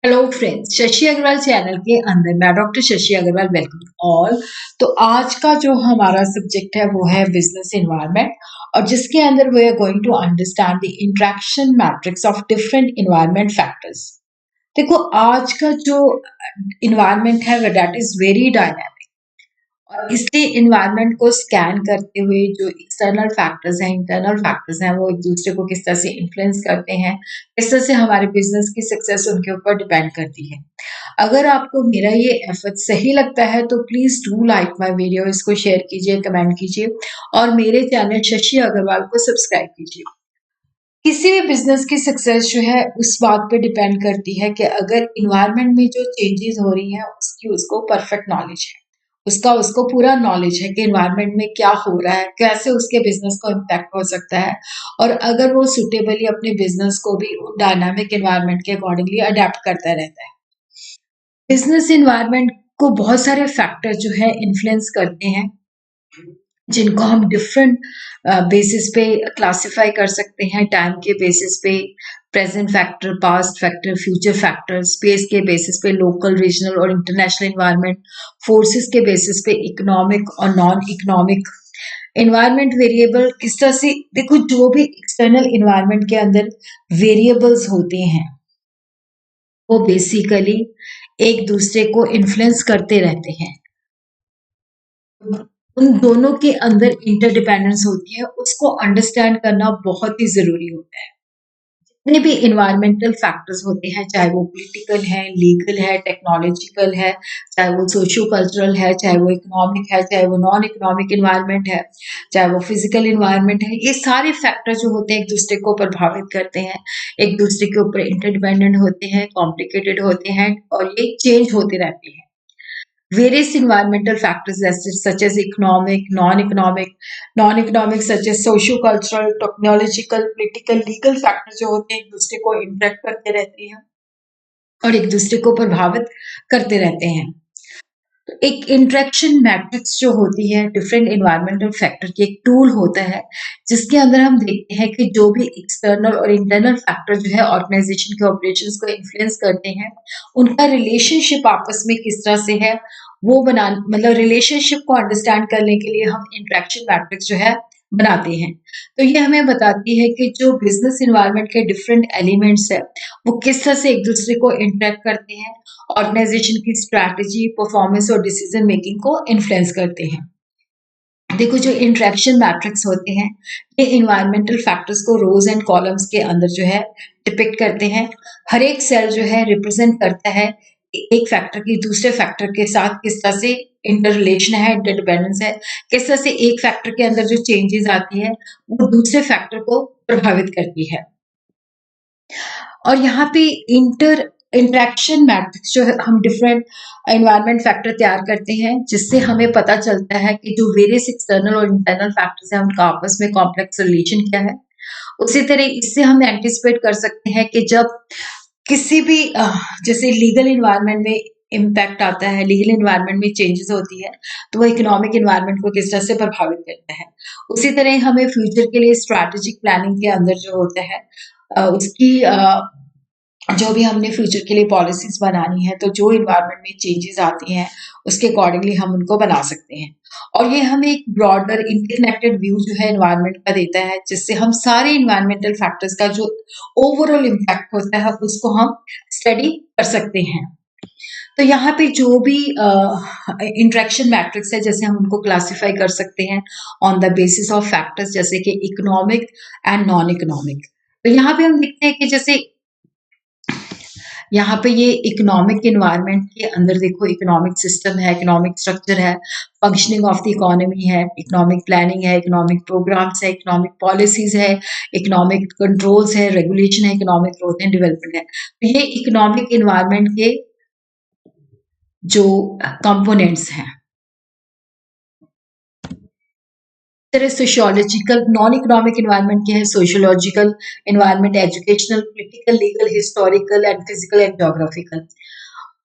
Hello friends, Shashi Agrawal channel के अंदर मैं doctor Shashi Agrawal welcome all. तो आज का जो हमारा सब्जेक्ट है वो है बिजनेस एनवायरनमेंट, और जिसके अंदर we are going to understand the interaction matrix of different environment factors. देखो, आज का जो एनवायरनमेंट है वो दैट इज वेरी डायनामिक, और इसलिए इन्वायरमेंट को स्कैन करते हुए जो एक्सटर्नल फैक्टर्स हैं, इंटरनल फैक्टर्स हैं, वो एक दूसरे को किस तरह से इन्फ्लुएंस करते हैं, किस तरह से हमारे बिजनेस की सक्सेस उनके ऊपर डिपेंड करती है। अगर आपको मेरा ये एफर्ट सही लगता है तो please do like my video, इसको शेयर कीजिए, कमेंट कीजिए, और मेरे चैनल शशि अग्रवाल को सब्सक्राइब कीजिए। किसी भी बिजनेस की सक्सेस जो है उस बात पे डिपेंड करती है कि अगर इन्वायरमेंट में जो चेंजेस हो रही हैं उसकी उसको परफेक्ट नॉलेज है, उसका उसको पूरा नॉलेज है कि इन्वायरमेंट में क्या हो रहा है, कैसे उसके बिजनेस को इम्पैक्ट हो सकता है, और अगर वो सुटेबली अपने बिजनेस को भी डायनामिक इन्वायरमेंट के अकॉर्डिंगली अडेप्ट करता रहता है। बिजनेस इन्वायरमेंट को बहुत सारे फैक्टर जो है इन्फ्लुएंस करते हैं, जिनको हम डिफरेंट बेसिस पे क्लासिफाई कर सकते हैं। टाइम के बेसिस पे present factor, past factor, future factor, space के बेसिस पे लोकल, रीजनल और इंटरनेशनल इन्वायरमेंट, फोर्सेस के बेसिस पे इकोनॉमिक और नॉन इकोनॉमिक इन्वायरमेंट वेरिएबल। किस तरह से देखो, जो भी एक्सटर्नल इन्वायरमेंट के अंदर वेरिएबल्स होते हैं वो बेसिकली एक दूसरे को इन्फ्लुएंस करते रहते हैं। उन दोनों के अंदर इंटरडिपेंडेंस होती है, उसको अंडरस्टैंड करना बहुत ही ज़रूरी होता है। जितने भी एनवायरमेंटल फैक्टर्स होते हैं, चाहे वो पॉलिटिकल है, लीगल है, टेक्नोलॉजिकल है, चाहे वो सोशियो कल्चरल है, चाहे वो इकोनॉमिक है, चाहे वो नॉन इकोनॉमिक एनवायरनमेंट है, चाहे वो फिजिकल एनवायरनमेंट है, ये सारे फैक्टर जो होते हैं एक दूसरे को प्रभावित करते हैं, एक दूसरे के ऊपर इंटरडिपेंडेंट होते हैं, कॉम्प्लिकेटेड होते हैं, और ये चेंज होते रहते हैं। Various environmental factors such as economic, non-economic such as socio-cultural, technological, political, legal factors जो होते हैं एक दूसरे को इंटरेक्ट करते रहते हैं और एक दूसरे को प्रभावित करते रहते हैं। तो एक इंटरेक्शन मैट्रिक्स जो होती है डिफरेंट एनवायरमेंटल फैक्टर की एक टूल होता है, जिसके अंदर हम देखते हैं कि जो भी एक्सटर्नल और इंटरनल फैक्टर जो है ऑर्गेनाइजेशन के ऑपरेशंस को इन्फ्लुएंस करते हैं, उनका रिलेशनशिप आपस में किस तरह से है, वो बना मतलब रिलेशनशिप को अंडरस्टैंड करने के लिए हम इंटरेक्शन मैट्रिक्स जो है बनाते हैं। तो ये हमें बताती है कि जो बिजनेस एनवायरनमेंट के डिफरेंट एलिमेंट्स है वो किस तरह से एक दूसरे को इंटरेक्ट करते हैं, ऑर्गेनाइजेशन की स्ट्रैटेजी, परफॉर्मेंस और डिसीजन मेकिंग को इन्फ्लुएंस करते हैं। देखो, जो इंटरेक्शन मैट्रिक्स होते हैं ये इन्वायरमेंटल फैक्टर्स को रोज एंड कॉलम्स के अंदर जो है डिपिक्ट करते हैं। हर एक सेल जो है रिप्रेजेंट करता है एक फैक्टर की दूसरे फैक्टर के साथ किस तरह से इंटर रिलेशन है, इंटरडिपेंडेंस है, किस तरह से एक फैक्टर के अंदर जो चेंजेस आती है वो दूसरे फैक्टर को प्रभावित करती है। और यहाँ पे इंटरेक्शन मैट्रिक्स जो है हम डिफरेंट एनवायरनमेंट फैक्टर तैयार करते हैं, जिससे हमें पता चलता है कि जो वेरियस एक्सटर्नल और इंटरनल फैक्टर्स हैं उनका आपस में कॉम्प्लेक्स रिलेशन क्या है। उसी तरह इससे हम एंटिसिपेट कर सकते हैं कि जब किसी भी जैसे लीगल एनवायरनमेंट में इम्पैक्ट आता है, लीगल एनवायरनमेंट में चेंजेस होती है, तो वो इकोनॉमिक एनवायरनमेंट को किस तरह से प्रभावित करता है। उसी तरह हमें फ्यूचर के लिए स्ट्रैटेजिक प्लानिंग के अंदर जो होता है उसकी जो भी हमने फ्यूचर के लिए पॉलिसीज बनानी है, तो जो इन्वायरमेंट में चेंजेस आती हैं उसके अकॉर्डिंगली हम उनको बना सकते हैं। और ये हमें एक ब्रॉडर इंटरकनेक्टेड व्यू जो है इन्वायरमेंट का देता है, जिससे हम सारे इन्वायरमेंटल फैक्टर्स का जो ओवरऑल इम्पैक्ट होता है उसको हम स्टडी कर सकते हैं। तो यहाँ पे जो भी इंटरेक्शन मैट्रिक्स है, जैसे हम उनको क्लासिफाई कर सकते हैं on the basis of factors, जैसे कि इकोनॉमिक एंड नॉन इकोनॉमिक। तो यहाँ पे हम देखते हैं कि जैसे यहाँ पे ये इकोनॉमिक एनवायरनमेंट के अंदर देखो, इकोनॉमिक सिस्टम है, इकोनॉमिक स्ट्रक्चर है, फंक्शनिंग ऑफ द इकोनॉमी है, इकोनॉमिक प्लानिंग है, इकोनॉमिक प्रोग्राम्स है, इकोनॉमिक पॉलिसीज है, इकोनॉमिक कंट्रोल्स है, रेगुलेशन है, इकोनॉमिक ग्रोथ एंड डेवलपमेंट है। तो ये इकोनॉमिक एनवायरनमेंट के जो कंपोनेंट्स हैं। तरह सोशियोलॉजिकल, नॉन इकोनॉमिक एनवायरनमेंट क्या है, sociological environment, educational, political, legal, historical and physical and geographical.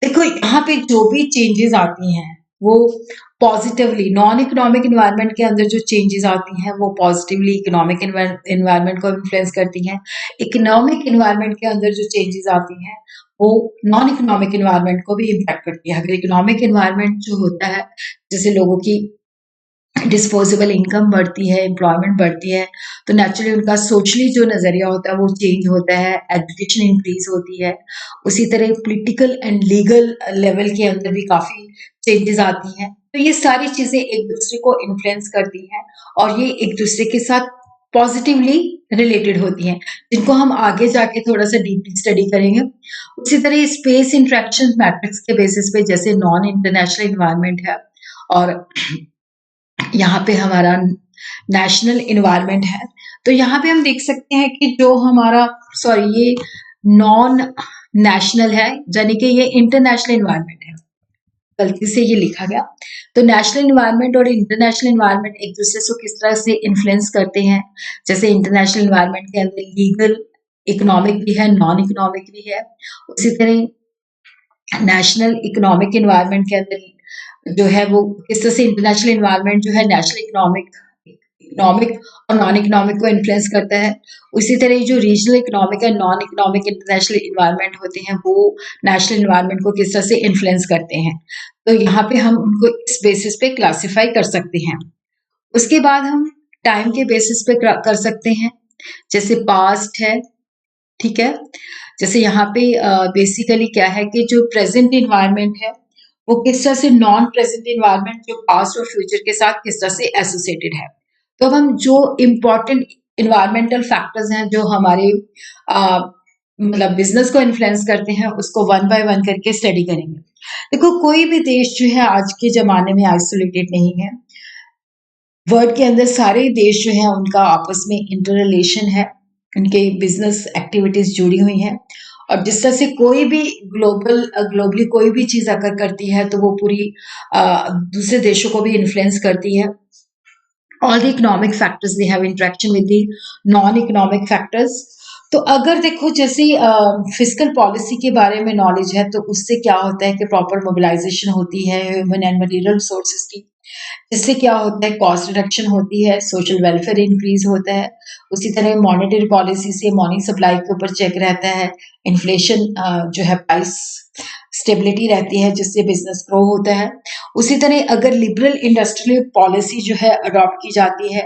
देखो, यहाँ पे जो भी चेंजेस आती हैं वो पॉजिटिवली, नॉन इकोनॉमिक इन्वायरमेंट के अंदर जो चेंजेस आती हैं वो पॉजिटिवली इकोनॉमिक इन्वायरमेंट को इन्फ्लुएंस करती हैं। इकोनॉमिक इन्वायरमेंट के अंदर जो चेंजेस आती हैं वो नॉन इकोनॉमिक इन्वायरमेंट को भी इम्पैक्ट करती है। अगर इकोनॉमिक इन्वायरमेंट जो होता है, जैसे लोगों की डिस्पोजेबल इनकम बढ़ती है, एम्प्लॉयमेंट बढ़ती है, तो नेचुरली उनका सोशली जो नज़रिया होता है वो चेंज होता है, एजुकेशन इंक्रीज होती है। उसी तरह पॉलिटिकल एंड लीगल लेवल के अंदर भी काफ़ी चेंजेस आती हैं। तो ये सारी चीज़ें एक दूसरे को इन्फ्लुएंस करती हैं और ये एक दूसरे के साथ पॉजिटिवली रिलेटेड होती हैं, जिनको हम आगे जाके थोड़ा-सा डीपली स्टडी करेंगे। उसी तरह स्पेस इंटरैक्शन मैट्रिक्स के बेसिस पे, जैसे नॉन इंटरनेशनल एनवायरनमेंट है और यहाँ पे हमारा नेशनल एनवायरनमेंट है, तो यहाँ पे हम देख सकते हैं कि जो हमारा, सॉरी, ये नॉन नेशनल है, यानी कि ये इंटरनेशनल एनवायरनमेंट है, गलती से ये लिखा गया। तो नेशनल एनवायरनमेंट और इंटरनेशनल एनवायरनमेंट एक दूसरे से किस तरह से इन्फ्लुएंस करते हैं। जैसे इंटरनेशनल एनवायरनमेंट के अंदर लीगल, इकोनॉमिक भी है, नॉन इकोनॉमिक भी है। उसी तरह नेशनल इकोनॉमिक एनवायरनमेंट के अंदर जो है वो किस तरह से इंटरनेशनल एनवायरनमेंट जो है नेशनल इकोनॉमिक इकोनॉमिक और नॉन इकोनॉमिक को इन्फ्लुएंस करता है। उसी तरह जो रीजनल इकोनॉमिक और नॉन इकोनॉमिक इंटरनेशनल एनवायरनमेंट होते हैं वो नेशनल एनवायरनमेंट को किस तरह से इन्फ्लुएंस करते हैं। तो यहाँ पे हम उनको इस बेसिस पे क्लासिफाई कर सकते हैं। उसके बाद हम टाइम के बेसिस पे कर सकते हैं, जैसे पास्ट है, ठीक है। जैसे यहाँ पे बेसिकली क्या है कि जो प्रेजेंट इन्वायरमेंट है वो किस तरह से नॉन प्रेजेंट इन्वायरमेंट जो पास्ट और फ्यूचर के साथ किस तरह से एसोसिएटेड है। तो अब हम जो इम्पोर्टेंट इन्वायरमेंटल फैक्टर्स हैं जो हमारे मतलब बिजनेस को इन्फ्लुएंस करते हैं उसको वन बाय वन करके स्टडी करेंगे। देखो, कोई भी देश जो है आज के जमाने में आइसोलेटेड नहीं है। वर्ल्ड के अंदर सारे देश जो हैं उनका आपस में इंटर रिलेशन है, उनके बिजनेस एक्टिविटीज जुड़ी हुई हैं और जिस तरह से कोई भी ग्लोबली कोई भी चीज अगर करती है तो वो पूरी दूसरे देशों को भी इन्फ्लुएंस करती है। All the economic factors they have interaction with the non economic factors. तो अगर देखो, जैसे फिस्कल पॉलिसी के बारे में नॉलेज है तो उससे क्या होता है कि प्रॉपर मोबिलाइजेशन होती है ह्यूमन एंड मटेरियल रिसोर्सेज की, इससे क्या होता है कॉस्ट रिडक्शन होती है, सोशल वेलफेयर इंक्रीज होता है। उसी तरह मॉनेटरी पॉलिसी से मनी सप्लाई के ऊपर चेक रहता है, इन्फ्लेशन जो है प्राइस स्टेबिलिटी रहती है जिससे बिजनेस ग्रो होता है। उसी तरह अगर लिबरल इंडस्ट्रियल पॉलिसी जो है अडॉप्ट की जाती है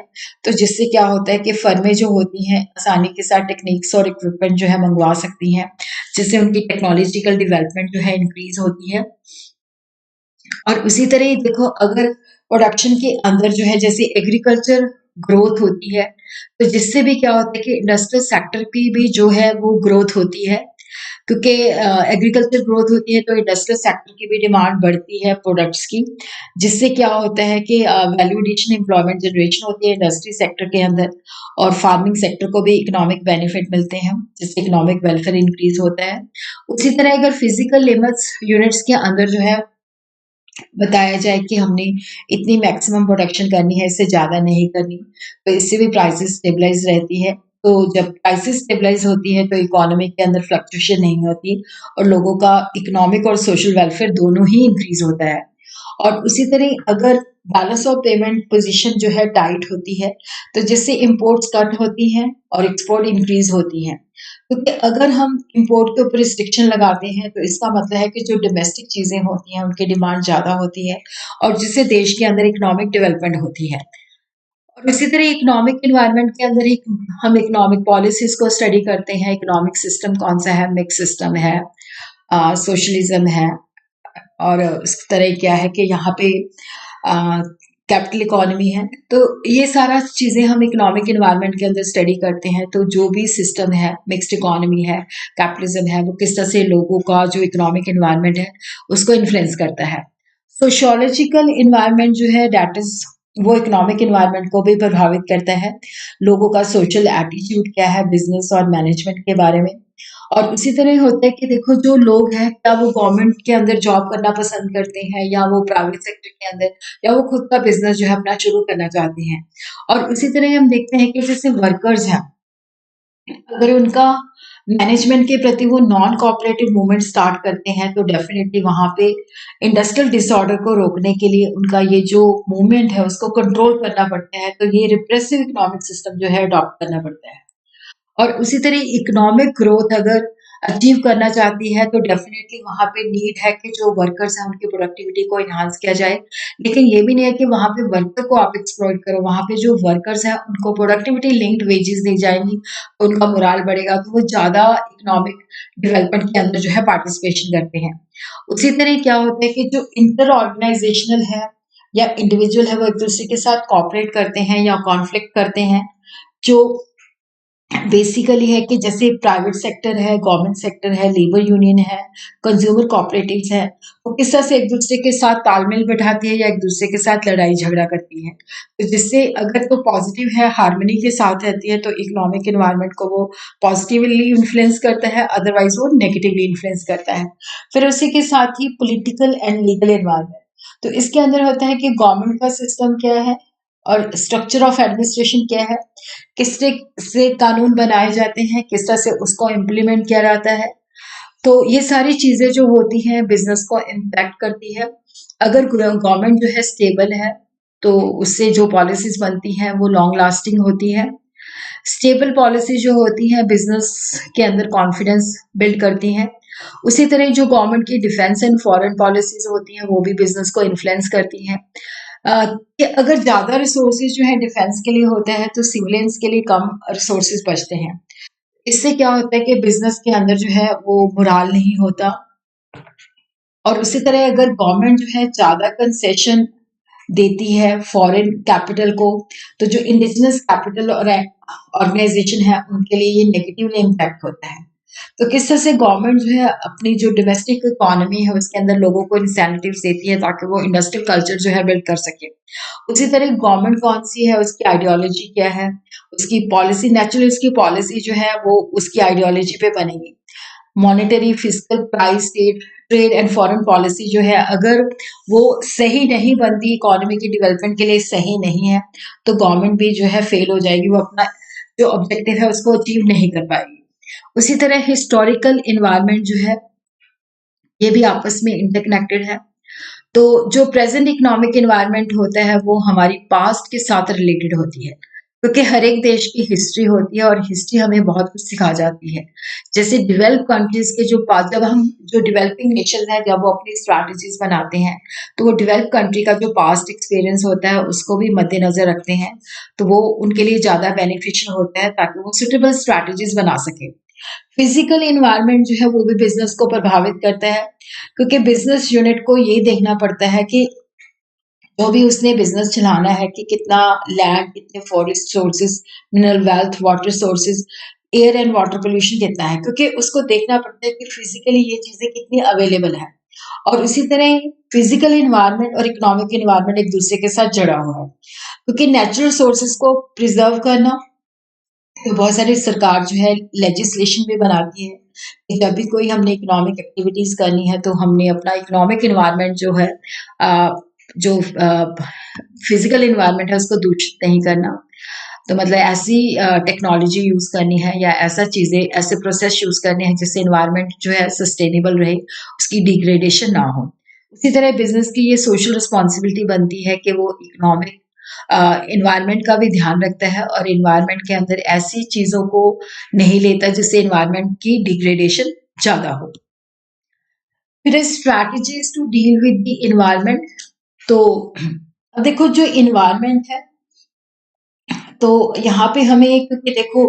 तो जिससे क्या होता है कि फर्में जो होती हैं आसानी के साथ टेक्निक्स और इक्विपमेंट जो है मंगवा सकती हैं, जिससे उनकी टेक्नोलॉजिकल डेवलपमेंट जो है इंक्रीज होती है। और उसी तरह देखो, अगर प्रोडक्शन के अंदर जो है जैसे एग्रीकल्चर ग्रोथ होती है तो जिससे भी क्या होता है कि इंडस्ट्रियल सेक्टर की भी जो है वो ग्रोथ होती है, क्योंकि एग्रीकल्चर ग्रोथ होती है तो इंडस्ट्रियल सेक्टर की भी डिमांड बढ़ती है प्रोडक्ट्स की, जिससे क्या होता है कि वैल्यू एडिशन, एम्प्लॉयमेंट जनरेशन होती है इंडस्ट्री सेक्टर के अंदर और फार्मिंग सेक्टर को भी इकोनॉमिक बेनिफिट मिलते हैं जिससे इकोनॉमिक वेलफेयर इंक्रीज होता है। उसी तरह अगर फिजिकल लिमिट्स यूनिट्स के अंदर जो है बताया जाए कि हमने इतनी मैक्सिमम प्रोडक्शन करनी है, इससे ज़्यादा नहीं करनी, तो इससे भी प्राइसेस स्टेबलाइज रहती है। तो जब प्राइसेस स्टेबलाइज होती है तो इकोनॉमी के अंदर फ्लक्चुएशन नहीं होती और लोगों का इकोनॉमिक और सोशल वेलफेयर दोनों ही इंक्रीज होता है। और उसी तरह अगर बैलेंस ऑफ पेमेंट पोजीशन जो है टाइट होती है तो जिससे इंपोर्ट्स कट होती हैं और एक्सपोर्ट इंक्रीज होती हैं, क्योंकि अगर हम इंपोर्ट के ऊपर रिस्ट्रिक्शन लगाते हैं तो इसका मतलब है कि जो डोमेस्टिक चीजें होती हैं उनकी डिमांड ज्यादा होती है और जिससे देश के अंदर इकोनॉमिक डेवलपमेंट होती है। और इसी तरह इकोनॉमिक एनवायरनमेंट के अंदर ही हम इकोनॉमिक पॉलिसीज को स्टडी करते हैं, इकोनॉमिक सिस्टम कौन सा है, मिक्स सिस्टम है, सोशलिज्म है, और इस तरह क्या है कि यहाँ पे कैपिटल इकोनॉमी है। तो ये सारा चीज़ें हम इकोनॉमिक एनवायरनमेंट के अंदर स्टडी करते हैं। तो जो भी सिस्टम है, मिक्स्ड इकोनॉमी है, कैपिटलिज्म है, वो किस तरह से लोगों का जो इकोनॉमिक एनवायरनमेंट है उसको इन्फ्लुएंस करता है। सोशियोलॉजिकल एनवायरनमेंट जो है दैट इज वो इकोनॉमिक एनवायरनमेंट को भी प्रभावित करता है। लोगों का सोशल एटीट्यूड क्या है बिजनेस और मैनेजमेंट के बारे में। और उसी तरह होता है कि देखो, जो लोग हैं क्या वो गवर्नमेंट के अंदर जॉब करना पसंद करते हैं या वो प्राइवेट सेक्टर के अंदर, या वो खुद का बिजनेस जो है अपना शुरू करना चाहते हैं। और उसी तरह हम देखते हैं कि जैसे वर्कर्स हैं, अगर उनका मैनेजमेंट के प्रति वो नॉन कोऑपरेटिव मूवमेंट स्टार्ट करते हैं, तो डेफिनिटली वहाँ पे इंडस्ट्रियल डिसऑर्डर को रोकने के लिए उनका ये जो मूवमेंट है उसको कंट्रोल करना पड़ता है, तो ये रिप्रेसिव इकोनॉमिक सिस्टम जो है अडॉप्ट करना पड़ता है। और उसी तरह इकोनॉमिक ग्रोथ अगर अचीव करना चाहती है तो डेफिनेटली वहाँ पे नीड है कि जो वर्कर्स हैं उनकी प्रोडक्टिविटी को एनहांस किया जाए। लेकिन ये भी नहीं है कि वहाँ पे वर्कर को आप एक्सप्लॉइट करो, वहाँ पे जो वर्कर्स हैं उनको प्रोडक्टिविटी लिंक्ड वेजेस दी जाएँगी, तो उनका मोराल बढ़ेगा, तो वो ज़्यादा इकोनॉमिक डेवलपमेंट के अंदर जो है पार्टिसिपेशन करते हैं। उसी तरह क्या होता है कि जो इंटर ऑर्गेनाइजेशनल है या इंडिविजुअल है वो एक-दूसरे के साथ कोऑपरेट करते हैं या कॉन्फ्लिक्ट करते हैं, जो बेसिकली है कि जैसे प्राइवेट सेक्टर है, गवर्नमेंट सेक्टर है, लेबर यूनियन है, कंज्यूमर कोऑपरेटिव्स हैं, वो किस तरह से एक-दूसरे के साथ तालमेल बिठाती है या एक-दूसरे के साथ लड़ाई-झगड़ा करती है। तो जिससे अगर तो पॉजिटिव है, हार्मनी के साथ रहती है, तो इकोनॉमिक एनवायरनमेंट को वो पॉजिटिवली इन्फ्लुएंस करता है, अदरवाइज़ वो नेगेटिवली इन्फ्लुएंस करता है। फिर उसी के साथ ही पॉलिटिकल एंड लीगल एनवायरनमेंट। तो इसके अंदर होता है कि गवर्नमेंट का सिस्टम क्या है और स्ट्रक्चर ऑफ एडमिनिस्ट्रेशन क्या है, किस तरह से कानून बनाए जाते हैं, किस तरह से उसको इम्प्लीमेंट किया जाता है। तो ये सारी चीज़ें जो होती हैं बिज़नेस को इम्पैक्ट करती है। अगर गवर्नमेंट जो है स्टेबल है, तो उससे जो पॉलिसीज़ बनती हैं वो लॉन्ग लास्टिंग होती है। स्टेबल पॉलिसी जो होती है बिज़नेस के अंदर कॉन्फिडेंस बिल्ड करती हैं। उसी तरह जो गवर्नमेंट की डिफेंस एंड फॉरेन पॉलिसीज़ होती हैं वो भी बिज़नेस को इन्फ्लुएंस करती हैं। कि अगर ज़्यादा रिसोर्सेज़ जो है डिफेंस के लिए होते हैं तो सिविलियंस के लिए कम रिसोर्सेज़ बचते हैं। इससे क्या होता है कि बिज़नेस के अंदर जो है वो मोराल नहीं होता। और उसी तरह अगर गवर्नमेंट जो है ज़्यादा कंसेशन देती है फॉरेन कैपिटल को, तो जो इंडिजिनस कैपिटल और ऑर्गेनाइजेशन है उनके लिए ये नेगेटिवली इम्पैक्ट होता है। तो किस तरह से गवर्नमेंट जो है अपनी जो डोमेस्टिक इकोनॉमी है उसके अंदर लोगों को इंसेंटिव्स देती है ताकि वो इंडस्ट्रियल कल्चर जो है बिल्ड कर सके। उसी तरह गवर्नमेंट कौन सी है, उसकी आइडियोलॉजी क्या है, उसकी पॉलिसी नेचुरली उसकी पॉलिसी जो है वो उसकी आइडियोलॉजी पे बनेगी। Monetary, fiscal, price, trade and foreign policy जो है अगर वो सही नहीं बनती, इकोनॉमी की डेवलपमेंट के लिए सही नहीं है, तो गवर्नमेंट भी जो है फेल हो जाएगी, वो अपना जो ऑब्जेक्टिव है उसको अचीव नहीं कर पाएगी। उसी तरह हिस्टोरिकल एनवायरनमेंट जो है ये भी आपस में इंटरकनेक्टेड है। तो जो प्रेजेंट इकोनॉमिक एनवायरनमेंट होता है वो हमारी पास्ट के साथ रिलेटेड होती है, क्योंकि हर एक देश की हिस्ट्री होती है और हिस्ट्री हमें बहुत कुछ सिखा जाती है। जैसे डेवलप कंट्रीज के जो पास जब हम जो डेवलपिंग नेशन है जब वो अपनी स्ट्रैटेजीज बनाते हैं, तो वो डेवलप कंट्री का जो पास्ट एक्सपीरियंस होता है उसको भी मद्देनजर रखते हैं, तो वो उनके लिए ज़्यादा बेनिफिशियल होता है ताकि वो सुटेबल स्ट्रैटेजीज बना सके। फिजिकल एनवायरनमेंट जो है वो भी बिजनेस को प्रभावित करता है, क्योंकि बिजनेस यूनिट को ये देखना पड़ता है कि जो भी उसने बिजनेस चलाना है कि कितना लैंड, कितने forest sources, mineral wealth, water sources, air and water pollution कितना है, क्योंकि उसको देखना पड़ता है कि फिजिकली ये चीजें कितनी अवेलेबल है। और उसी तरह फिजिकल एनवायरनमेंट और इकोनॉमिक एनवायरनमेंट एक दूसरे के साथ जुड़ा हुआ है, क्योंकि नेचुरल सोर्सेज को प्रिजर्व करना, तो बहुत सारी सरकार जो है लेजिस्लेशन भी बनाती है कि जब भी कोई हमने इकोनॉमिक एक्टिविटीज करनी है तो हमने अपना इकोनॉमिक एनवायरनमेंट जो है जो फिजिकल एनवायरनमेंट है उसको दूषित नहीं करना। तो मतलब ऐसी टेक्नोलॉजी यूज करनी है या ऐसा चीजें ऐसे प्रोसेस यूज करने हैं जिससे एनवायरनमेंट जो है सस्टेनेबल रहे, उसकी डिग्रेडेशन ना हो। उसी तरह बिजनेस की ये सोशल रिस्पॉन्सिबिलिटी बनती है कि वो इकोनॉमिक एनवायरनमेंट का भी ध्यान रखता है और एनवायरनमेंट के अंदर ऐसी चीजों को नहीं लेता जिससे एनवायरनमेंट की डिग्रेडेशन ज्यादा हो। फिर strategies to deal with the environment. तो अब देखो जो एनवायरनमेंट है, तो यहाँ पे हमें क्योंकि देखो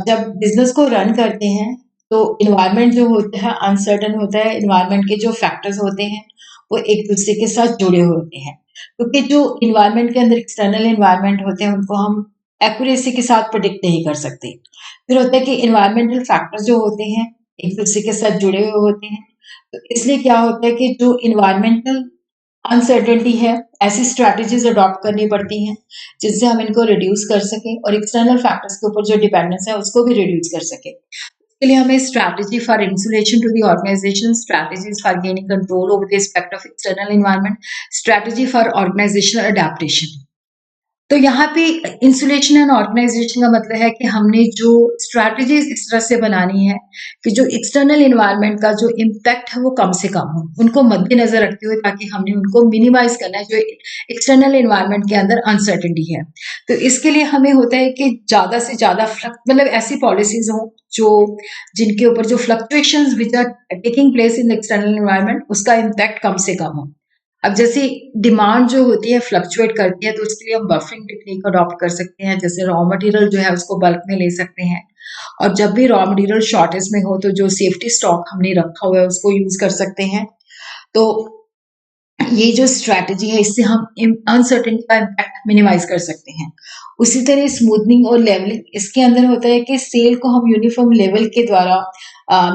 जब बिजनेस को रन करते हैं तो एनवायरनमेंट जो होता है अनसर्टन होता है, एनवायरनमेंट के जो फैक्टर्स होते हैं वो एक दूसरे के साथ जुड़े होते हैं, क्योंकि जो एनवायरनमेंट के अंदर एक्सटर्नल एनवायरनमेंट होते हैं उनको हम एक्यूरेसी के साथ प्रेडिक्ट नहीं कर सकते। फिर होता है कि एनवायरमेंटल फैक्टर्स जो होते हैं एक दूसरे के साथ जुड़े हुए होते हैं, तो इसलिए क्या होता है कि जो एनवायरमेंटल अनसर्टेनिटी है, ऐसी स्ट्रैटेजीज अडॉप्ट करनी पड़ती हैं जिससे हम इनको रिड्यूस कर सकें और एक्सटर्नल फैक्टर्स के ऊपर जो डिपेंडेंस है उसको भी रिड्यूस कर सकें। इसके लिए हमें strategy for insulation to the organisation, strategies for gaining control over the aspect of external environment, strategy for organisational adaptation. तो यहाँ पे इंसुलेशन एंड ऑर्गेनाइजेशन का मतलब है कि हमने जो स्ट्रैटेजीज इस तरह से बनानी है कि जो एक्सटर्नल एनवायरनमेंट का जो इम्पैक्ट है वो कम से कम हो, उनको मद्देनजर रखते हुए, ताकि हमने उनको मिनिमाइज करना है जो एक्सटर्नल एनवायरनमेंट के अंदर अनसर्टेनिटी है। तो इसके लिए हमें होता है कि ज्यादा से ज्यादा मतलब ऐसी पॉलिसीज हो जो जिनके ऊपर जो fluctuations which are taking place in external environment उसका इम्पैक्ट कम से कम हो। अब जैसे डिमांड जो होती है फ्लक्चुएट करती है, तो उसके लिए हम बफरिंग टेक्निक अडॉप्ट कर सकते हैं, जैसे रॉ मटेरियल जो है उसको बल्क में ले सकते हैं, और जब भी रॉ मटेरियल शॉर्टेज में हो तो जो सेफ्टी स्टॉक हमने रखा हुआ है उसको यूज कर सकते हैं। तो ये जो स्ट्रैटेजी है इससे हम अनसर्टेनिटी का इम्पैक्ट मिनिमाइज कर सकते हैं। उसी तरह स्मूथनिंग और लेवलिंग, इसके अंदर होता है कि सेल को हम यूनिफॉर्म लेवल के द्वारा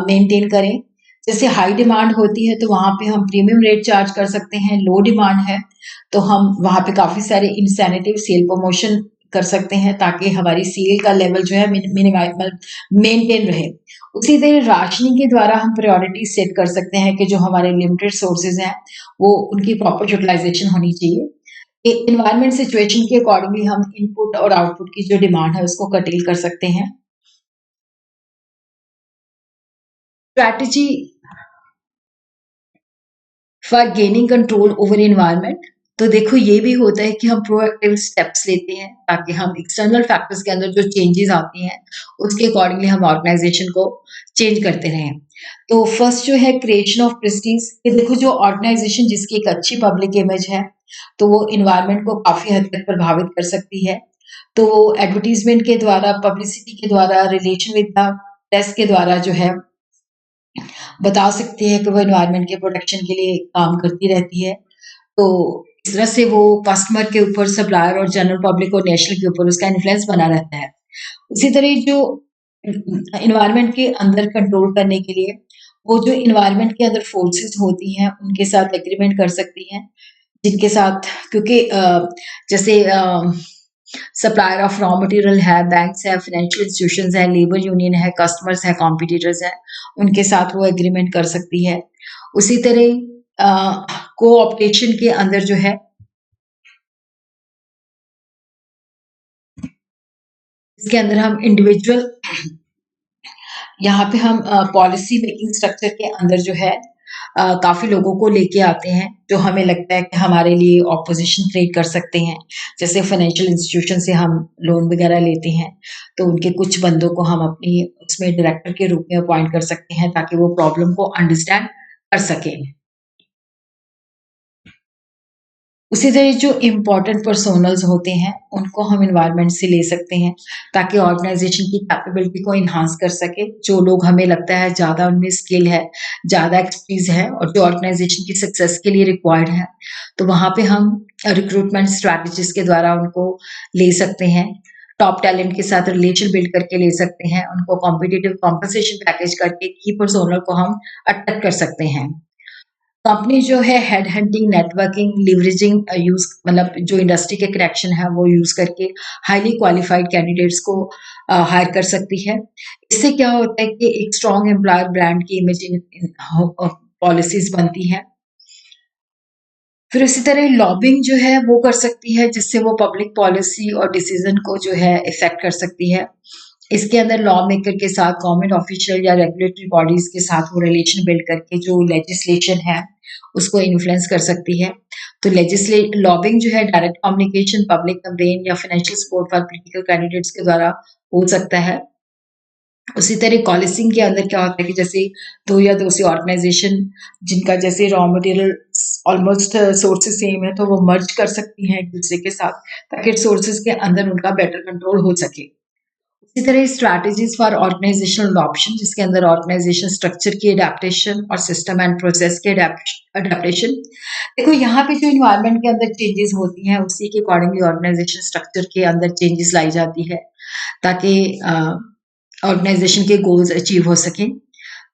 मेंटेन करें। जैसे हाई डिमांड होती है तो वहां पे हम प्रीमियम रेट चार्ज कर सकते हैं, लो डिमांड है तो हम वहां पे काफी सारे इंसेंटिव सेल प्रमोशन कर सकते हैं ताकि हमारी सेल का लेवल जो है मिनिमाइज मेंटेन रहे। उसी तरह राशनिंग के द्वारा हम प्रायोरिटी सेट कर सकते हैं कि जो हमारे लिमिटेड सोर्सेज हैं वो उनकी प्रॉपर यूटिलाइजेशन होनी चाहिए। एनवायरमेंट सिचुएशन के अकॉर्डिंगली हम इनपुट और आउटपुट की जो डिमांड है उसको कटेल कर सकते हैं। Strategy for gaining control over environment, तो देखो ये भी होता है कि हम प्रोएक्टिव स्टेप्स लेते हैं ताकि हम एक्सटर्नल फैक्टर्स के अंदर जो चेंजेस आती हैं उसके अकॉर्डिंगली हम ऑर्गेनाइजेशन को चेंज करते रहें। तो फर्स्ट जो है क्रिएशन ऑफ प्रेस्टीज, कि देखो जो ऑर्गेनाइजेशन जिसकी एक अच्छी पब्लिक इमेज है तो वो इन्वायरमेंट को काफी हद तक प्रभावित कर सकती है। तो एडवर्टीजमेंट के द्वारा, पब्लिसिटी के द्वारा, रिलेशन विद द प्रेस के द्वारा जो है बता सकती है कि वो एनवायरनमेंट के प्रोटेक्शन के लिए काम करती रहती है। तो इस तरह से वो कस्टमर के ऊपर, सप्लायर और जनरल पब्लिक और नेशनल के ऊपर उसका इन्फ्लुएंस बना रहता है। उसी तरह जो एनवायरनमेंट के अंदर कंट्रोल करने के लिए वो जो एनवायरनमेंट के अंदर फोर्सेस होती हैं उनके साथ एग्रीमेंट कर सकती हैं, जिनके साथ, क्योंकि जैसे सप्लायर ऑफ रॉ मटेरियल है, बैंक्स है, फाइनेंशियल इंस्टीट्यूशंस है, लेबर यूनियन है, कस्टमर्स है, कॉम्पिटिटर्स है, उनके साथ वो एग्रीमेंट कर सकती है। उसी तरह कोऑपरेशन के अंदर जो है इसके अंदर हम इंडिविजुअल, यहाँ पे हम पॉलिसी मेकिंग स्ट्रक्चर के अंदर जो है काफी लोगों को लेके आते हैं जो हमें लगता है कि हमारे लिए ऑपोजिशन क्रिएट कर सकते हैं। जैसे फाइनेंशियल इंस्टीट्यूशन से हम लोन वगैरह लेते हैं तो उनके कुछ बंदों को हम अपनी उसमें डायरेक्टर के रूप में अपॉइंट कर सकते हैं ताकि वो प्रॉब्लम को अंडरस्टैंड कर सकें। उसी तरह जो इम्पोर्टेंट पर्सोनल्स होते हैं उनको हम इन्वायरमेंट से ले सकते हैं ताकि ऑर्गेनाइजेशन की कैपेबिलिटी को इन्हांस कर सके। जो लोग हमें लगता है ज़्यादा उनमें स्किल है, ज़्यादा एक्सपर्टीज है और जो ऑर्गेनाइजेशन की सक्सेस के लिए रिक्वायर्ड है, तो वहाँ पे हम रिक्रूटमेंट स्ट्रैटेजीज के द्वारा उनको ले सकते हैं। टॉप टैलेंट के साथ रिलेशन बिल्ड करके ले सकते हैं, उनको कॉम्पिटिटिव कॉम्पनसेशन पैकेज करके की पर्सोनल को हम अट्रैक्ट कर सकते हैं। कंपनी जो है head hunting, networking, leveraging use, मतलब जो इंडस्ट्री के कनेक्शन है वो यूज करके हाईली क्वालिफाइड कैंडिडेट्स को हायर कर सकती है। इससे क्या होता है कि एक स्ट्रॉन्ग एम्प्लॉयर ब्रांड की इमेज पॉलिसीज बनती हैं। फिर उसी तरह लॉबिंग जो है वो कर सकती है जिससे वो पब्लिक पॉलिसी और डिसीजन को जो है इफेक्ट कर सकती है। इसके अंदर लॉ मेकर के साथ, गवर्नमेंट ऑफिशियल या रेगुलेटरी बॉडीज के साथ वो रिलेशन बिल्ड करके जो लेजिस्लेशन है उसको इन्फ्लुएंस कर सकती है। तो लॉबिंग जो है डायरेक्ट कम्युनिकेशन, पब्लिक कंपेन या financial support for political candidates के द्वारा हो सकता है। उसी तरह कॉलिसिंग के अंदर क्या होता है कि जैसे दो या दो से ऑर्गेनाइजेशन जिनका जैसे raw material almost sources same है तो वो मर्ज कर सकती हैं एक दूसरे के साथ ताकि सोर्सेज के अंदर उनका बेटर कंट्रोल हो सके। इसी तरह स्ट्रैटेजीज फॉर ऑर्गेनाइजेशनल अडॉप्शन, जिसके अंदर ऑर्गेनाइजेशन स्ट्रक्चर की अडेप्टेशन और सिस्टम एंड प्रोसेस के अडेप्टेशन। देखो यहाँ पे जो इन्वायरमेंट के अंदर चेंजेस होती हैं उसी के अकॉर्डिंगली ऑर्गेनाइजेशन स्ट्रक्चर के अंदर चेंजेस लाई जाती है ताकि ऑर्गेनाइजेशन के गोल्स अचीव हो सकें।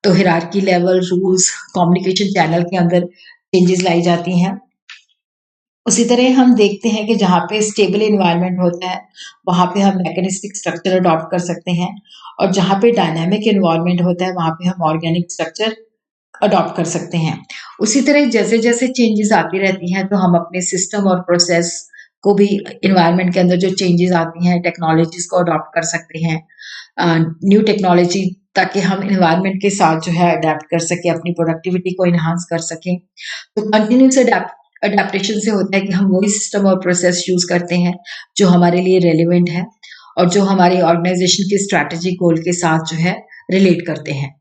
तो hierarchy level, rules, communication channel के अंदर चेंजेस लाई जाती हैं। उसी तरह हम देखते हैं कि जहाँ पे स्टेबल एनवायरनमेंट होता है वहाँ पे हम मैकेनिस्टिक स्ट्रक्चर अडॉप्ट कर सकते हैं, और जहाँ पे डायनामिक एनवायरनमेंट होता है वहाँ पे हम ऑर्गेनिक स्ट्रक्चर अडॉप्ट कर सकते हैं। उसी तरह जैसे जैसे चेंजेस आती रहती हैं तो हम अपने सिस्टम और प्रोसेस को भी एनवायरनमेंट के अंदर जो चेंजेस आती हैं, टेक्नोलॉजीज़ को अडॉप्ट कर सकते हैं। न्यू टेक्नोलॉजी ताकि हम एनवायरनमेंट के साथ जो है अडैप्ट कर सकें, अपनी प्रोडक्टिविटी को एनहांस कर सकें। तो कंटिन्यूअस अडैप्टेशन से होता है कि हम वही सिस्टम और प्रोसेस यूज़ करते हैं, जो हमारे लिए रेलेवेंट है और जो हमारी ऑर्गेनाइज़ेशन की स्ट्रैटेजी गोल के साथ जो है रिलेट करते हैं।